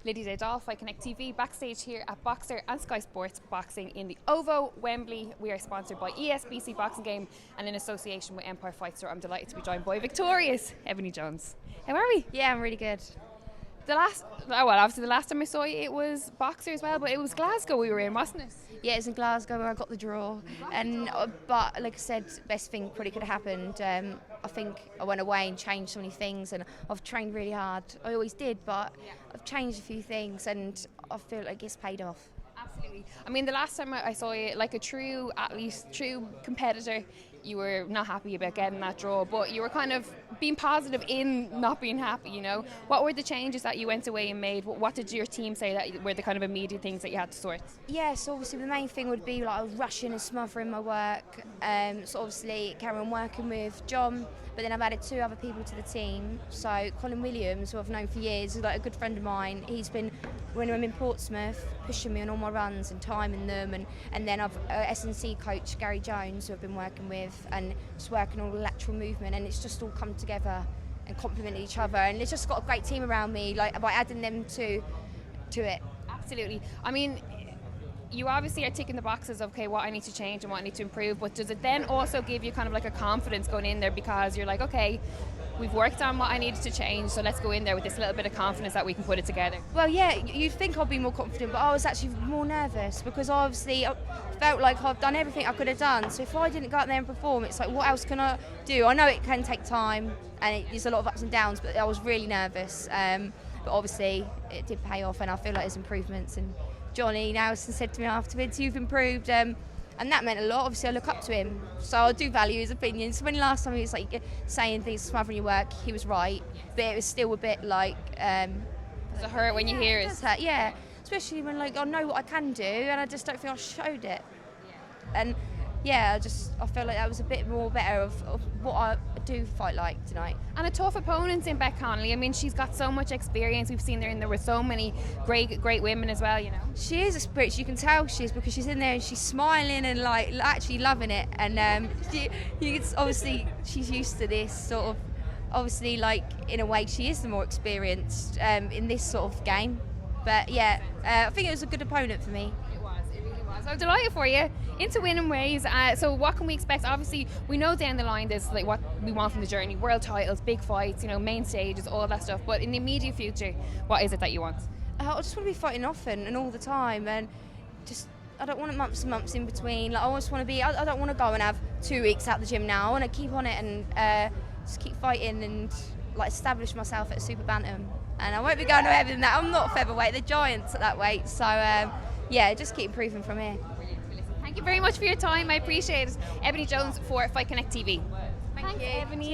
Lydia Day-Dahl, Fight Connect TV, backstage here at Boxer and Sky Sports Boxing in the OVO, Wembley. We are sponsored by ESBC Boxing Game and in association with Empire Fight Store. I'm delighted to be joined by victorious EBONIE Jones. How are we? Yeah, I'm really good. Obviously the last time I saw you it was Boxer as well, but it was Glasgow we were in, wasn't it? Yeah, it's in Glasgow where I got the draw, but like I said, best thing probably could have happened. I think I went away and changed so many things, and I've trained really hard. I always did, but I've changed a few things, and I feel like it's paid off. Absolutely. I mean, the last time I saw you, like a true athlete, true competitor, you were not happy about getting that draw, but you were kind of being positive in not being happy, you know. What were the changes that you went away and made? What did your team say that were the kind of immediate things that you had to sort? Yeah, so obviously the main thing would be like I was rushing and smothering my work. So obviously carry on working with John, but then I've added 2 other people to the team. So Colin Williams, who I've known for years, is like a good friend of mine. He's been, when I'm in Portsmouth, pushing me on all my runs and timing them, and then I've S&C coach Gary Jones, who I've been working with, and just working on all the lateral movement, and it's just all come together and complement each other, and it's just got a great team around me, like by adding them to it. Absolutely. I mean, you obviously are ticking the boxes of, okay, what I need to change and what I need to improve, but does it then also give you kind of like a confidence going in there, because you're like, okay, we've worked on what I needed to change, so let's go in there with this little bit of confidence that we can put it together? Well, yeah, you'd think I'd be more confident, but I was actually more nervous, because obviously I felt like I've done everything I could have done, so if I didn't go out there and perform, it's like, what else can I do? I know it can take time, and there's a lot of ups and downs, but I was really nervous, but obviously it did pay off, and I feel like there's improvements, and Johnny Nelson said to me afterwards, you've improved, and that meant a lot. Obviously I look up to him, so I do value his opinions. When last time he was like saying things, smothering your work, he was right, but it was still a bit like does it hurt when you hear it? It does hurt, yeah, especially when like I know what I can do and I just don't think I showed it. And yeah, I feel like that was a bit more better of what I do fight like tonight. And a tough opponent in Beck Connolly. I mean, she's got so much experience. We've seen her in there with so many great women as well, you know. She is a spirit. You can tell she is, because she's in there and she's smiling and like actually loving it. And obviously she's used to this sort of. Obviously, like in a way, she is the more experienced in this sort of game. But yeah, I think it was a good opponent for me. It really was. I'm delighted for you. Into winning ways. So what can we expect? Obviously, we know down the line there's like what we want from the journey: world titles, big fights, you know, main stages, all that stuff. But in the immediate future, what is it that you want? I just want to be fighting often and all the time, and just I don't want months and months in between. Like I just want to be. I don't want to go and have 2 weeks out the gym now. I want to keep on it and just keep fighting and like establish myself at super bantam. And I won't be going no heavier than that. I'm not featherweight. They're giants at that weight. So yeah, just keep improving from here. Thank you very much for your time. I appreciate it. EBONIE Jones for Fight Connect TV. Thank you. EBONIE.